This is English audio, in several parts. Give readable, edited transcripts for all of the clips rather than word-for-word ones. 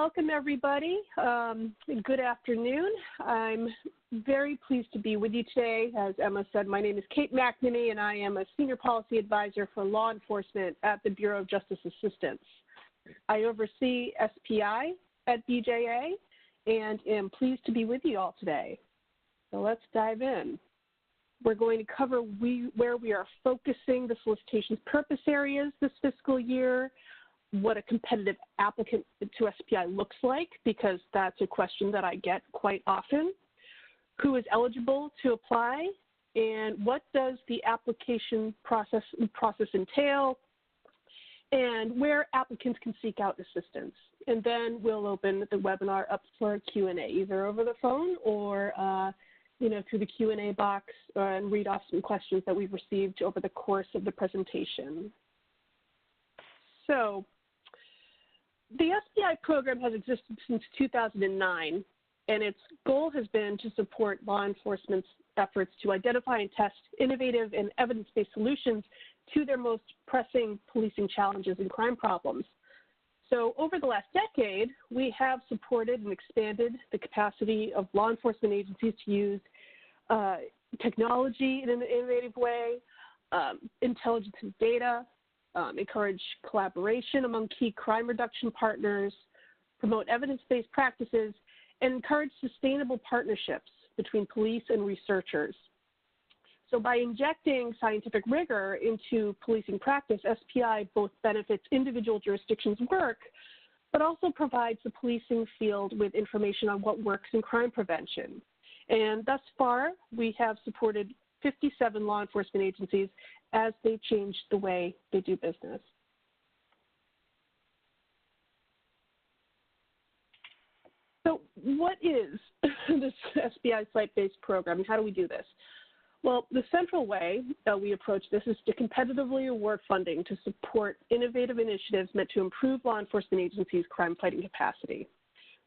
Welcome, everybody. Good afternoon. I'm very pleased to be with you today. As Emma said, my name is Kate McNamee, and I am a Senior Policy Advisor for Law Enforcement at the Bureau of Justice Assistance. I oversee SPI at BJA and am pleased to be with you all today. So let's dive in. We're going to cover where we are focusing the solicitation's purpose areas this fiscal year, what a competitive applicant to SPI looks like, because that's a question that I get quite often, who is eligible to apply, and what does the application process entail, and where applicants can seek out assistance. And then we'll open the webinar up for Q&A, either over the phone or through the Q&A box, and read off some questions that we've received over the course of the presentation. So, the SPI program has existed since 2009, and its goal has been to support law enforcement's efforts to identify and test innovative and evidence-based solutions to their most pressing policing challenges and crime problems. So over the last decade, we have supported and expanded the capacity of law enforcement agencies to use technology in an innovative way, intelligence and data, encourage collaboration among key crime reduction partners, promote evidence-based practices, and encourage sustainable partnerships between police and researchers. So by injecting scientific rigor into policing practice, SPI both benefits individual jurisdictions' work, but also provides the policing field with information on what works in crime prevention. And thus far, we have supported 57 law enforcement agencies as they change the way they do business. So what is this SPI site-based program, and how do we do this? Well, the central way that we approach this is to competitively award funding to support innovative initiatives meant to improve law enforcement agencies' crime-fighting capacity.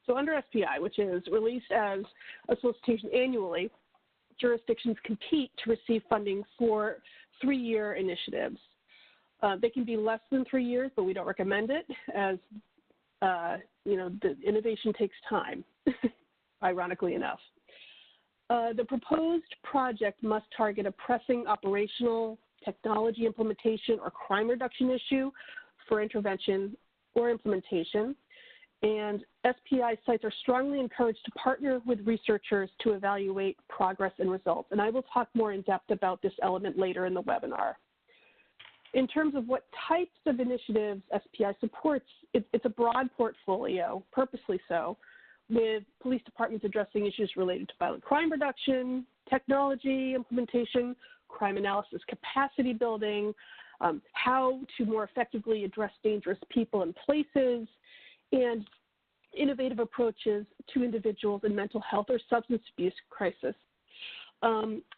So under SPI, which is released as a solicitation annually, jurisdictions compete to receive funding for 3-year initiatives. They can be less than 3 years, but we don't recommend it, as the innovation takes time, ironically enough. The proposed project must target a pressing operational, technology implementation, or crime reduction issue for intervention or implementation. And SPI sites are strongly encouraged to partner with researchers to evaluate progress and results. And I will talk more in depth about this element later in the webinar. In terms of what types of initiatives SPI supports, it's a broad portfolio, purposely so, with police departments addressing issues related to violent crime reduction, technology implementation, crime analysis capacity building, how to more effectively address dangerous people and places, and innovative approaches to individuals in mental health or substance abuse crisis.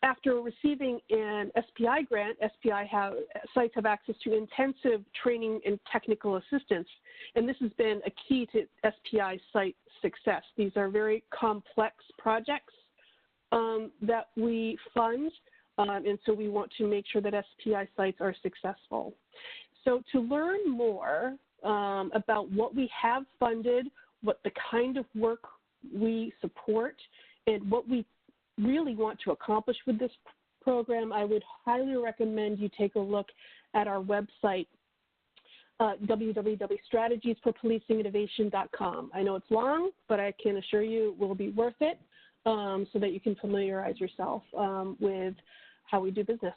After receiving an SPI grant, sites have access to intensive training and technical assistance, and this has been a key to SPI site success. These are very complex projects that we fund, and so we want to make sure that SPI sites are successful. So to learn more about what we have funded, what the kind of work we support, and what we really want to accomplish with this program, I would highly recommend you take a look at our website, www.strategiesforpolicinginnovation.com. I know it's long, but I can assure you it will be worth it, so that you can familiarize yourself with how we do business.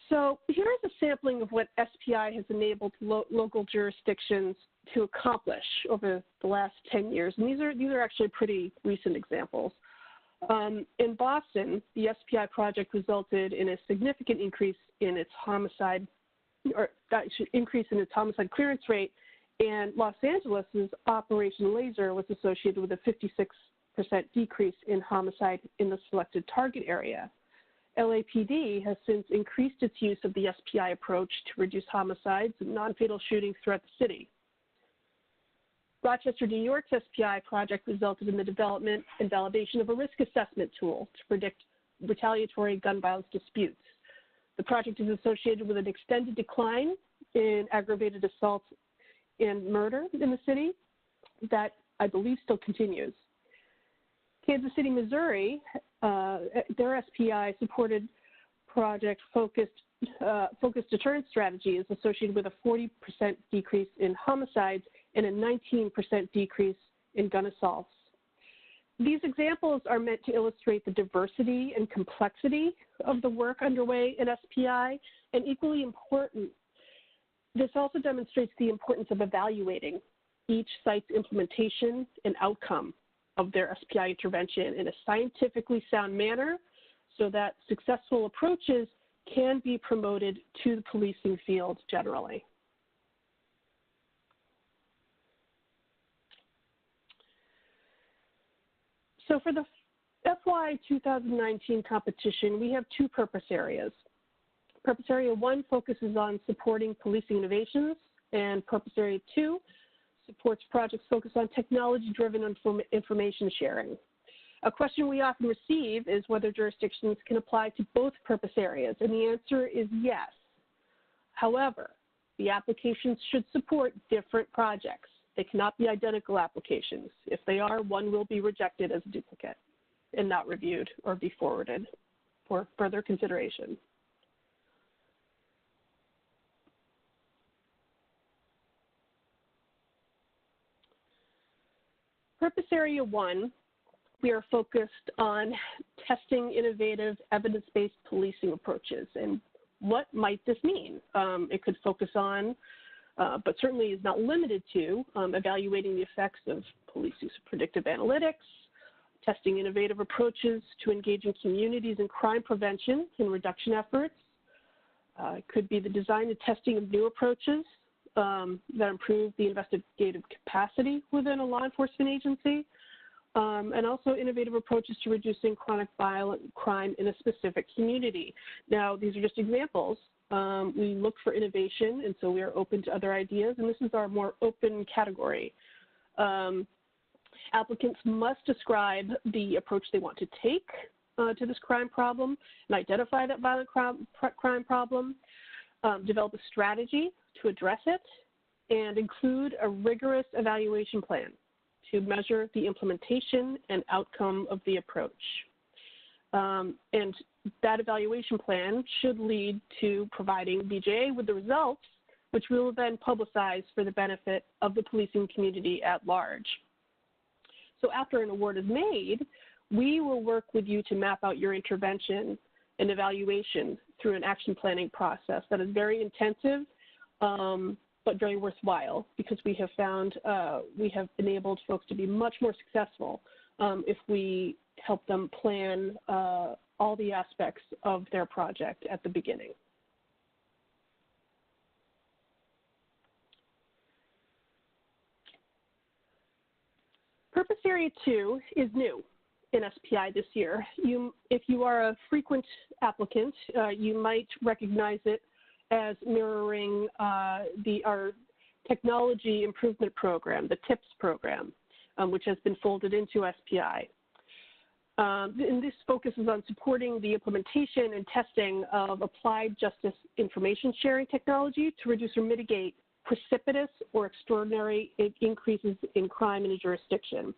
So here is a sampling of what SPI has enabled local jurisdictions to accomplish over the last 10 years. And these are actually pretty recent examples. In Boston, the SPI project resulted in a significant increase in its homicide clearance rate, and Los Angeles' Operation Laser was associated with a 56% decrease in homicide in the selected target area. LAPD has since increased its use of the SPI approach to reduce homicides and non-fatal shootings throughout the city. Rochester, New York's SPI project resulted in the development and validation of a risk assessment tool to predict retaliatory gun violence disputes. The project is associated with an extended decline in aggravated assault and murder in the city that I believe still continues. Kansas City, Missouri, their SPI supported project focused deterrence strategy is associated with a 40% decrease in homicides and a 19% decrease in gun assaults. These examples are meant to illustrate the diversity and complexity of the work underway in SPI, and equally important, this also demonstrates the importance of evaluating each site's implementation and outcome of their SPI intervention in a scientifically sound manner so that successful approaches can be promoted to the policing field generally. So for the FY 2019 competition, we have two purpose areas. Purpose Area 1 focuses on supporting policing innovations, and Purpose Area 2 supports projects focused on technology-driven information sharing. A question we often receive is whether jurisdictions can apply to both purpose areas, and the answer is yes. However, the applications should support different projects. They cannot be identical applications. If they are, one will be rejected as a duplicate and not reviewed or be forwarded for further consideration. Purpose Area 1, we are focused on testing innovative evidence-based policing approaches. And what might this mean? It could focus on, but certainly is not limited to, evaluating the effects of police use of predictive analytics, testing innovative approaches to engaging communities in crime prevention and reduction efforts. It could be the design and testing of new approaches that improve the investigative capacity within a law enforcement agency, and also innovative approaches to reducing chronic violent crime in a specific community. Now, these are just examples. We look for innovation, and so we are open to other ideas, and this is our more open category. Applicants must describe the approach they want to take to this crime problem and identify that violent crime problem, develop a strategy to address it, and include a rigorous evaluation plan to measure the implementation and outcome of the approach. And that evaluation plan should lead to providing BJA with the results, which we will then publicize for the benefit of the policing community at large. So after an award is made, we will work with you to map out your intervention and evaluation through an action planning process that is very intensive, but very worthwhile, because we have found we have enabled folks to be much more successful if we help them plan all the aspects of their project at the beginning. Purpose Area 2 is new in SPI this year. If you are a frequent applicant, you might recognize it as mirroring our technology improvement program, the TIPS program, which has been folded into SPI. And this focuses on supporting the implementation and testing of applied justice information sharing technology to reduce or mitigate precipitous or extraordinary increases in crime in a jurisdiction.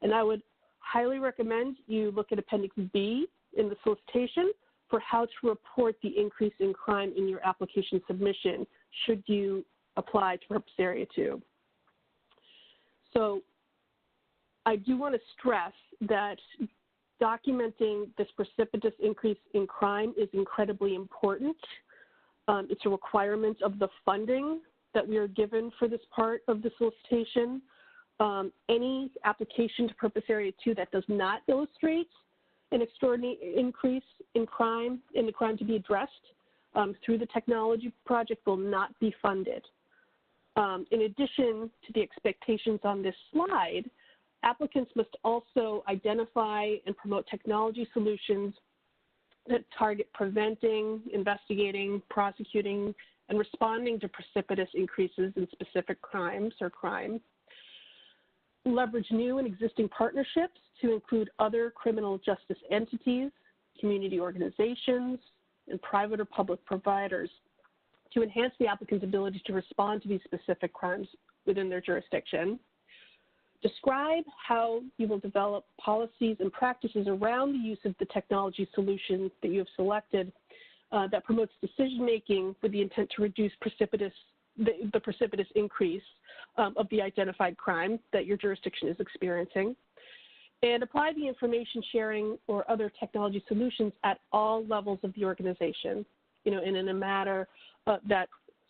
And I would highly recommend you look at Appendix B in the solicitation for how to report the increase in crime in your application submission should you apply to Purpose Area 2. So I do want to stress that documenting this precipitous increase in crime is incredibly important. It's a requirement of the funding that we are given for this part of the solicitation. Any application to Purpose Area 2 that does not illustrate an extraordinary increase in crime, and the crime to be addressed through the technology project will not be funded. In addition to the expectations on this slide, applicants must also identify and promote technology solutions that target preventing, investigating, prosecuting, and responding to precipitous increases in specific crimes or crime. Leverage new and existing partnerships to include other criminal justice entities, community organizations, and private or public providers to enhance the applicant's ability to respond to these specific crimes within their jurisdiction. Describe how you will develop policies and practices around the use of the technology solutions that you have selected that promotes decision-making with the intent to reduce the precipitous increase of the identified crime that your jurisdiction is experiencing. And apply the information sharing or other technology solutions at all levels of the organization, and in a manner that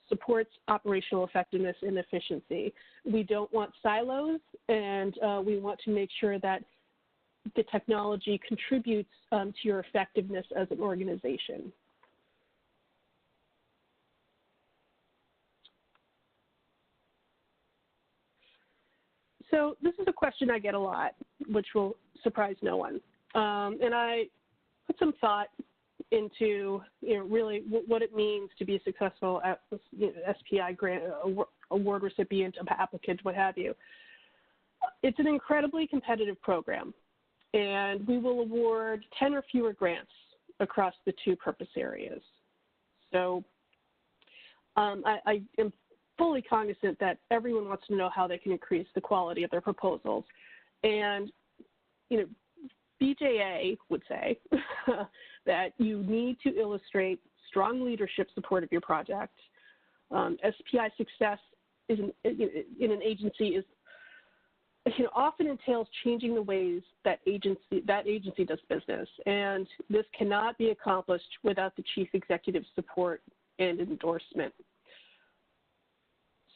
supports operational effectiveness and efficiency. We don't want silos, and we want to make sure that the technology contributes to your effectiveness as an organization. So this is a question I get a lot, which will surprise no one. And I put some thought into really what it means to be a successful SPI grant award recipient, applicant, what have you. It's an incredibly competitive program, and we will award 10 or fewer grants across the two purpose areas. So I am fully cognizant that everyone wants to know how they can increase the quality of their proposals. And, BJA would say that you need to illustrate strong leadership support of your project. SPI success in an agency is, often entails changing the ways that agency does business, and this cannot be accomplished without the chief executive's support and endorsement.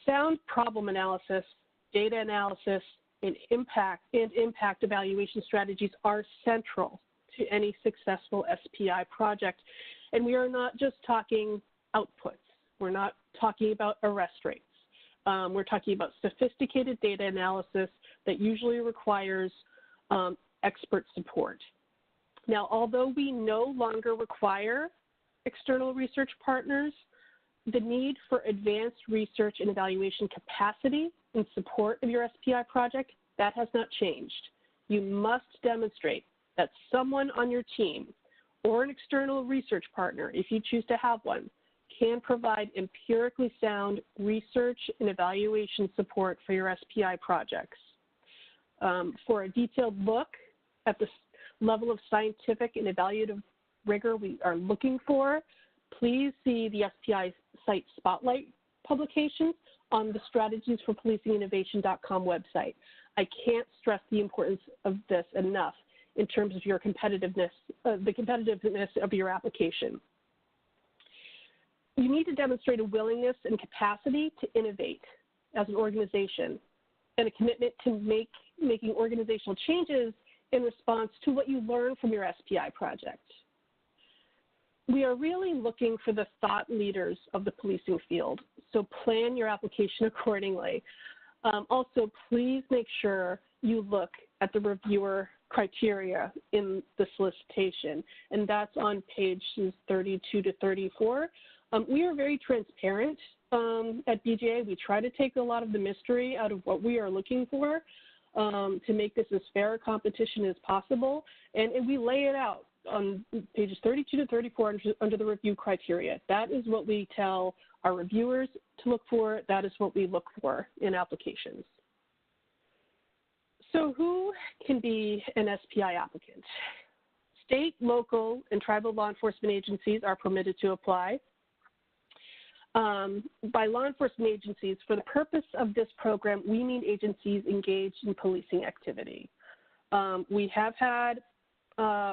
Sound problem analysis, data analysis, and impact evaluation strategies are central to any successful SPI project. And we are not just talking outputs. We're not talking about arrest rates. We're talking about sophisticated data analysis that usually requires expert support. Now, although we no longer require external research partners, the need for advanced research and evaluation capacity in support of your SPI project, that has not changed. You must demonstrate that someone on your team or an external research partner, if you choose to have one, can provide empirically sound research and evaluation support for your SPI projects. For a detailed look at the level of scientific and evaluative rigor we are looking for, please see the SPI site spotlight publications on the strategiesforpolicinginnovation.com website. I can't stress the importance of this enough in terms of your competitiveness, the competitiveness of your application. You need to demonstrate a willingness and capacity to innovate as an organization and a commitment to making organizational changes in response to what you learn from your SPI project. We are really looking for the thought leaders of the policing field, so plan your application accordingly. Also, please make sure you look at the reviewer criteria in the solicitation, and that's on pages 32 to 34. We are very transparent at BJA. We try to take a lot of the mystery out of what we are looking for to make this as fair a competition as possible, and we lay it out on pages 32 to 34 under the review criteria. That is what we tell our reviewers to look for. That is what we look for in applications. So who can be an SPI applicant? State, local, and tribal law enforcement agencies are permitted to apply. By law enforcement agencies, for the purpose of this program, we mean agencies engaged in policing activity. We have had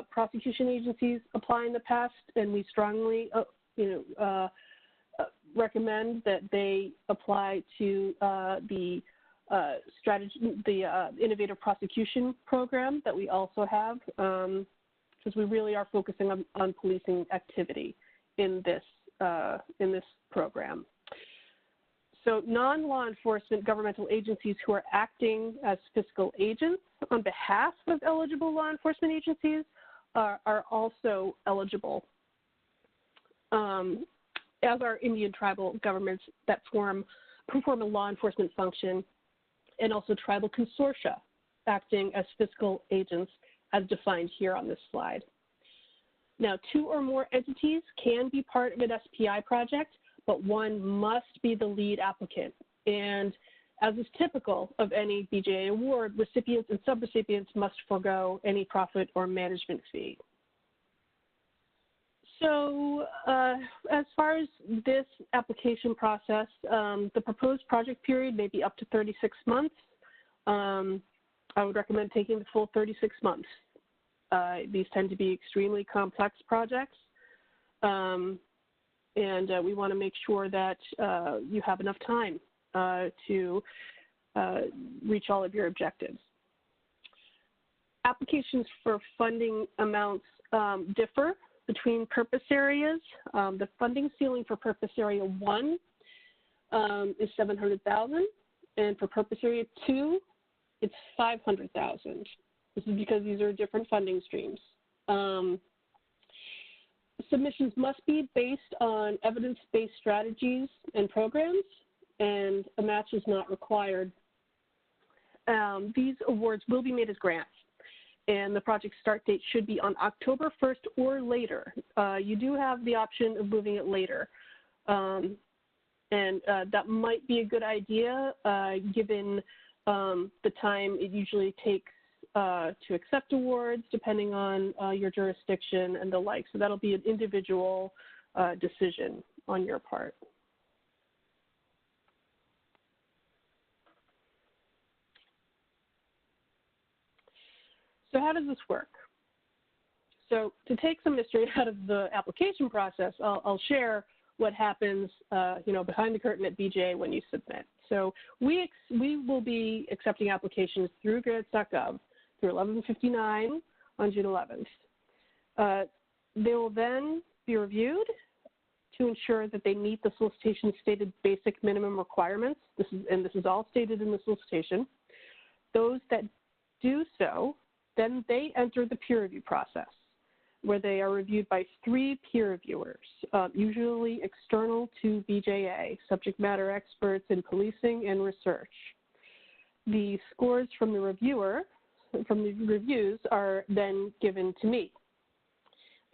prosecution agencies apply in the past, and we strongly recommend that they apply to the Innovative Prosecution Program that we also have, because we really are focusing on policing activity in this program. So non-law enforcement governmental agencies who are acting as fiscal agents on behalf of eligible law enforcement agencies are also eligible, as are Indian tribal governments that perform a law enforcement function, and also tribal consortia acting as fiscal agents as defined here on this slide. Now, 2 or more entities can be part of an SPI project, but one must be the lead applicant. And as is typical of any BJA award, recipients and subrecipients must forego any profit or management fee. So as far as this application process, the proposed project period may be up to 36 months. I would recommend taking the full 36 months. These tend to be extremely complex projects, and we want to make sure that you have enough time to reach all of your objectives. Applications for funding amounts differ between purpose areas. The funding ceiling for purpose area 1 is $700,000, and for purpose area 2, it's $500,000. This is because these are different funding streams. Submissions must be based on evidence-based strategies and programs, and a match is not required. These awards will be made as grants, and the project start date should be on October 1st or later. You do have the option of moving it later, and that might be a good idea given the time it usually takes to accept awards, depending on your jurisdiction and the like. So that'll be an individual decision on your part. So how does this work? So to take some mystery out of the application process, I'll share what happens, behind the curtain at BJA when you submit. So we will be accepting applications through Grants.gov through 11/59 on June 11th. They will then be reviewed to ensure that they meet the solicitation stated basic minimum requirements. This is all stated in the solicitation. Those that do so, then they enter the peer review process, where they are reviewed by 3 peer reviewers, usually external to BJA, subject matter experts in policing and research. The scores from the reviews are then given to me.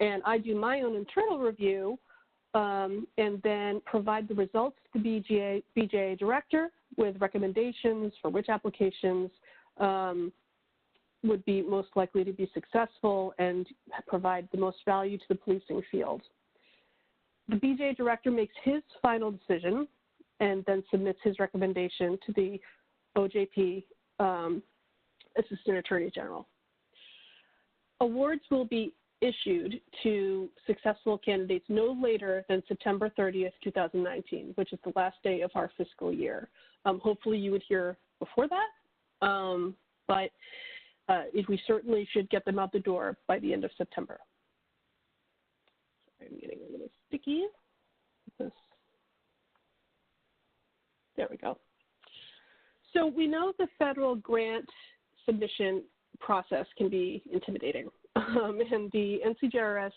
And I do my own internal review and then provide the results to the BJA director with recommendations for which applications would be most likely to be successful and provide the most value to the policing field. The BJA director makes his final decision and then submits his recommendation to the OJP Assistant Attorney General. Awards will be issued to successful candidates no later than September 30th, 2019, which is the last day of our fiscal year. Hopefully you would hear before that, but we certainly should get them out the door by the end of September. Sorry, I'm getting a little sticky. There we go. So we know the federal grant submission process can be intimidating, and the NCGRS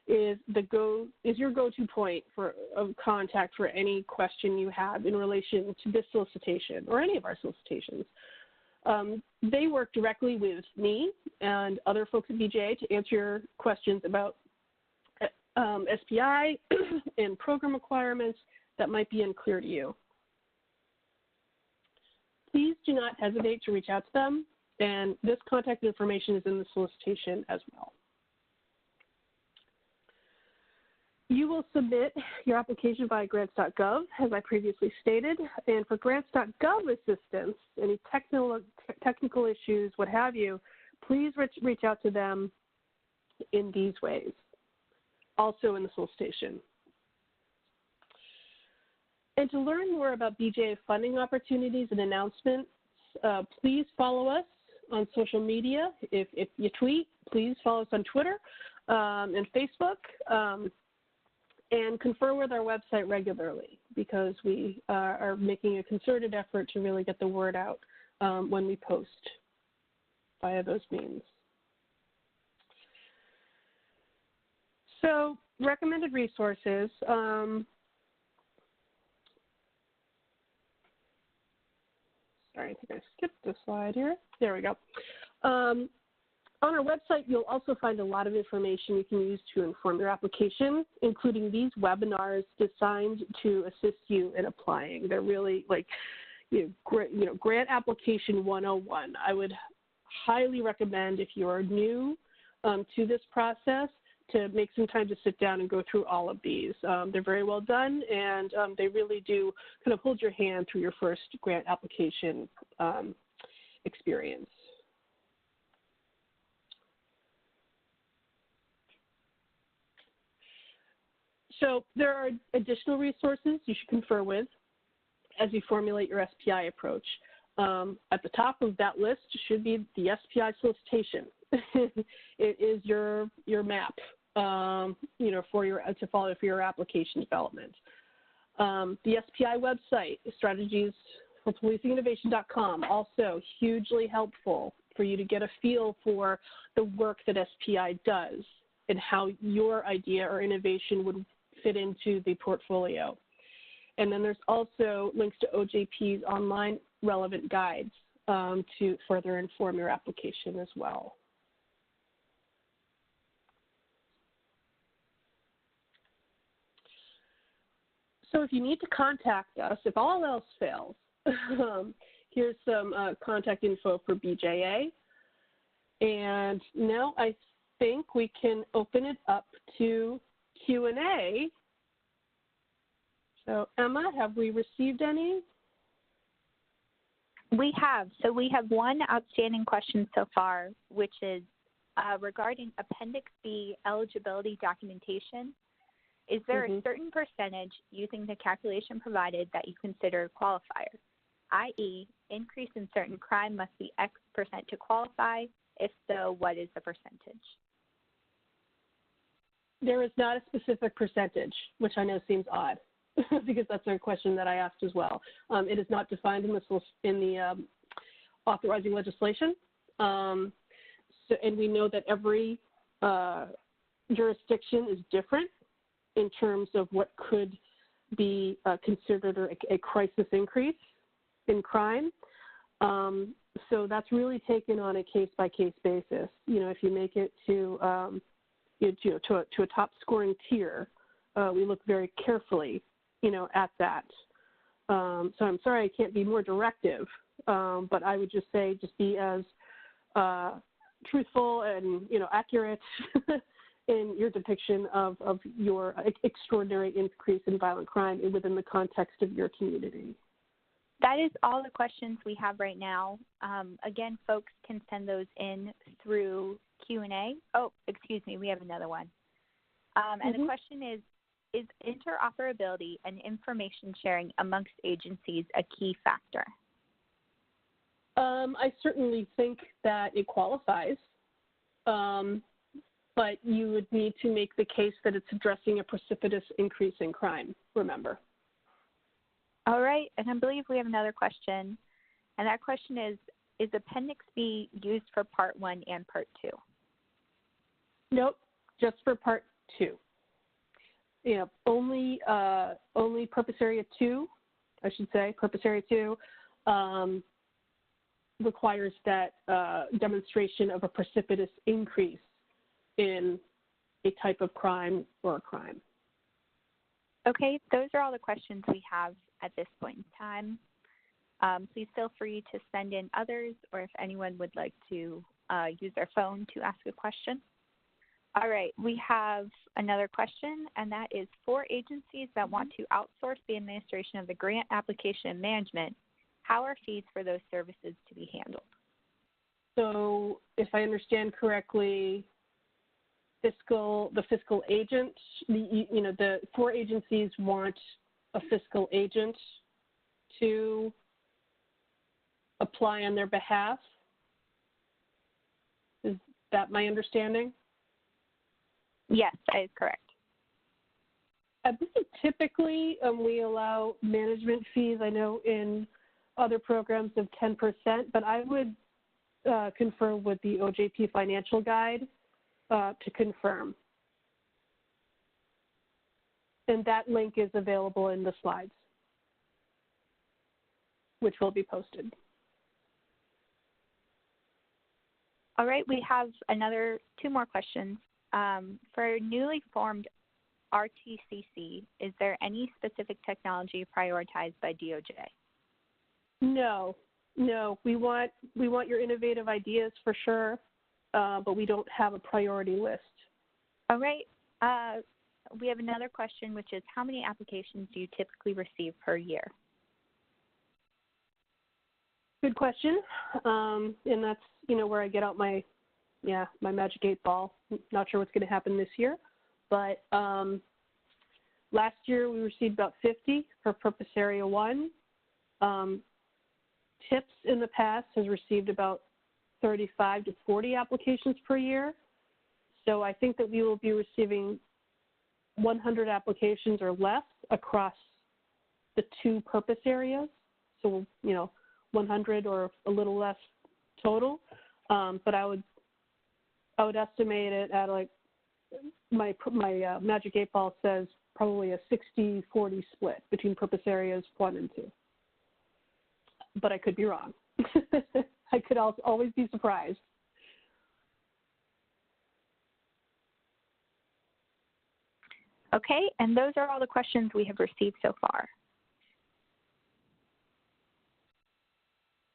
is your go-to point of contact for any question you have in relation to this solicitation or any of our solicitations. They work directly with me and other folks at BJA to answer your questions about SPI and program requirements that might be unclear to you. Please do not hesitate to reach out to them, and this contact information is in the solicitation as well. You will submit your application via grants.gov, as I previously stated, and for grants.gov assistance, any technical issues, what have you, please reach out to them in these ways, also in the solicitation. And to learn more about BJA funding opportunities and announcements, please follow us on social media. If you tweet, please follow us on Twitter and Facebook. And confer with our website regularly, because we are making a concerted effort to really get the word out when we post via those means. So recommended resources. Sorry, I think I skipped a slide here. There we go. On our website, you'll also find a lot of information you can use to inform your application, including these webinars designed to assist you in applying. They're really like, grant application 101. I would highly recommend, if you're new to this process, to make some time to sit down and go through all of these. They're very well done, and they really do kind of hold your hand through your first grant application experience. So there are additional resources you should confer with as you formulate your SPI approach. At the top of that list should be the SPI solicitation. It is your map, to follow for your application development. The SPI website, strategiesforpolicing-innovation.com, also hugely helpful for you to get a feel for the work that SPI does and how your idea or innovation would fit into the portfolio. And then there's also links to OJP's online relevant guides to further inform your application as well. So if you need to contact us, if all else fails, here's some contact info for BJA. And now I think we can open it up to Q&A. So Emma, have we received any? We have. So we have one outstanding question so far, which is regarding Appendix B eligibility documentation. Is there a certain percentage using the calculation provided that you consider qualifier, i.e., increase in certain crime must be X percent to qualify? If so, what is the percentage? There is not a specific percentage, which I know seems odd because that's a question that I asked as well. It is not defined in the authorizing legislation. And we know that every jurisdiction is different in terms of what could be considered a crisis increase in crime. So that's really taken on a case-by-case basis. If you make it to a top scoring tier, we look very carefully, at that. So I'm sorry I can't be more directive, but I would just say just be as truthful and, accurate in your depiction of your extraordinary increase in violent crime within the context of your community. That is all the questions we have right now. Again, folks can send those in through Q&A. Oh, excuse me, we have another one. And the question is interoperability and information sharing amongst agencies a key factor? I certainly think that it qualifies, but you would need to make the case that it's addressing a precipitous increase in crime, remember. All right, and I believe we have another question, and that question is Appendix B used for Part 1 and Part 2? Nope, just for Part 2. Only Purpose Area 2, I should say, Purpose Area 2 requires that demonstration of a precipitous increase in a type of crime or a crime. Okay, those are all the questions we have at this point in time. Please feel free to send in others, or if anyone would like to use their phone to ask a question. All right, we have another question, and that is for agencies that want to outsource the administration of the grant application and management, how are fees for those services to be handled? So if I understand correctly, the fiscal agent, the 4 agencies want a fiscal agent to apply on their behalf. Is that my understanding? Yes, that is correct. I believe typically we allow management fees, I know in other programs of 10%, but I would confer with the OJP financial guide to confirm. And that link is available in the slides, which will be posted. All right, we have two more questions. For newly formed RTCC, is there any specific technology prioritized by DOJ? No, we want your innovative ideas for sure, but we don't have a priority list. All right. We have another question, which is how many applications do you typically receive per year? Good question, and that's where I get out my magic 8-ball. Not sure what's going to happen this year, but last year we received about 50 for Purpose Area 1. TIPS in the past has received about 35 to 40 applications per year. So I think that we will be receiving 100 applications or less across the 2 purpose areas. So, 100 or a little less total. But I would estimate it at like my magic 8-ball says probably a 60-40 split between purpose areas 1 and 2. But I could be wrong. I could always be surprised. Okay, and those are all the questions we have received so far.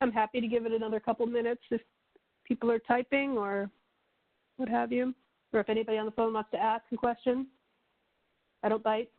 I'm happy to give it another couple minutes if people are typing or what have you, or if anybody on the phone wants to ask a question. I don't bite.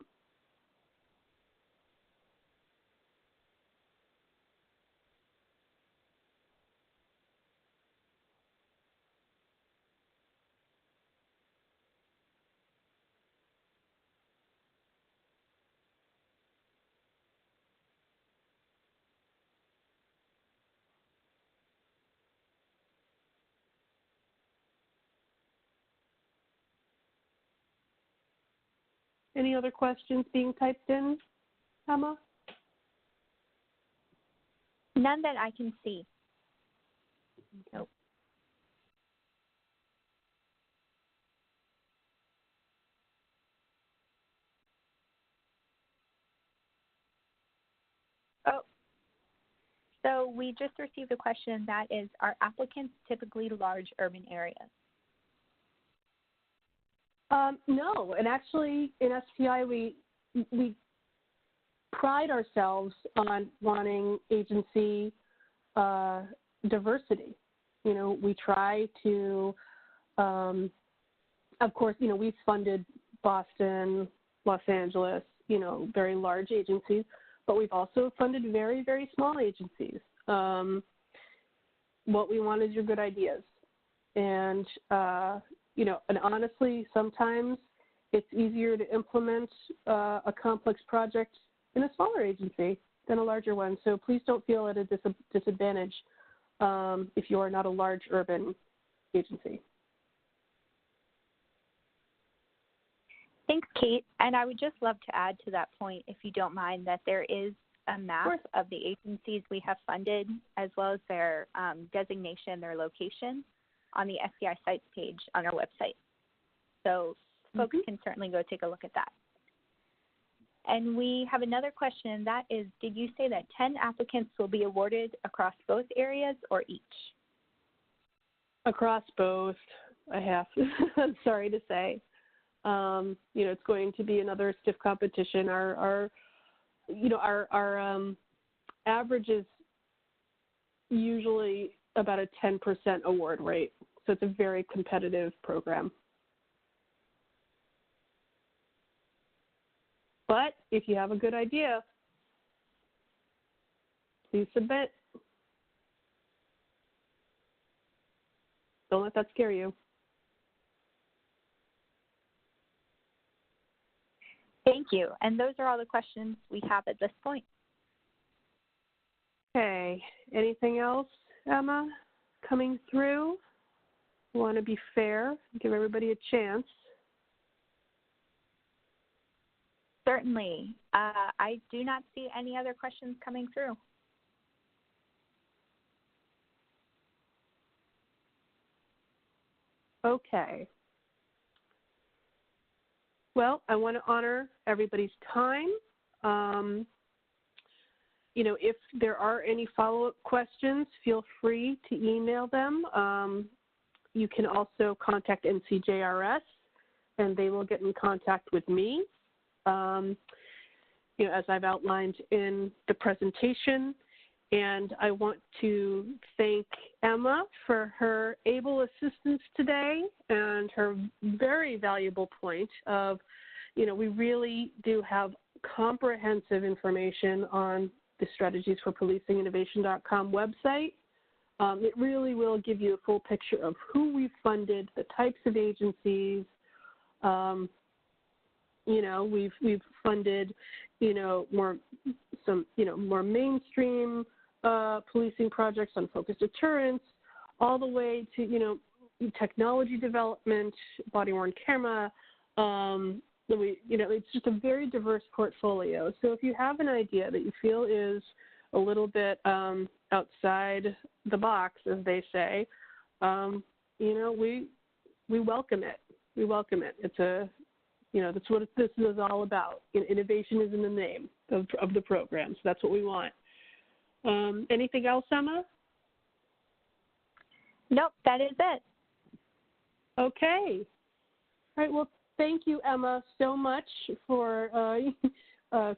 Any other questions being typed in, Emma? None that I can see. Nope. Oh, so we just received a question that is, are applicants typically large urban areas? No, and actually in SPI we pride ourselves on wanting agency diversity. We try to, of course, we've funded Boston, Los Angeles, very large agencies, but we've also funded very, very small agencies. What we want is your good ideas. And, and honestly, sometimes it's easier to implement a complex project in a smaller agency than a larger one. So please don't feel at a disadvantage if you are not a large urban agency. Thanks, Kate. And I would just love to add to that point, if you don't mind, that there is a map of the agencies we have funded, as well as their designation, their location, on the SPI sites page on our website. So folks can certainly go take a look at that. And we have another question, and that is, did you say that 10 applicants will be awarded across both areas or each? Across both, I have. I'm sorry to say. It's going to be another stiff competition. Our average is usually about a 10% award rate. So it's a very competitive program. But if you have a good idea, please submit. Don't let that scare you. Thank you. And those are all the questions we have at this point. Okay. Anything else, Emma, coming through? We want to be fair, give everybody a chance. Certainly. I do not see any other questions coming through. Okay. Well, I want to honor everybody's time. If there are any follow-up questions, feel free to email them. you can also contact NCJRS, and they will get in contact with me. As I've outlined in the presentation. And I want to thank Emma for her able assistance today and her very valuable point of, we really do have comprehensive information on the Strategies for Policing Innovation.com website. It really will give you a full picture of who we've funded, the types of agencies. We've funded, more mainstream policing projects on focused deterrence, all the way to, technology development, body-worn camera. It's just a very diverse portfolio. So if you have an idea that you feel is a little bit outside the box, as they say, we welcome it. We welcome it. It's that's what this is all about. Innovation is in the name of the program, so that's what we want. Anything else, Emma? Nope, that is it. Okay. All right, well, thank you, Emma, so much for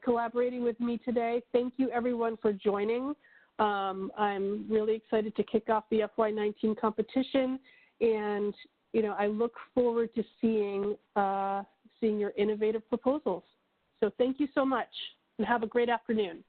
collaborating with me today. Thank you, everyone, for joining. I'm really excited to kick off the FY19 competition, and, I look forward to seeing your innovative proposals. So thank you so much, and have a great afternoon.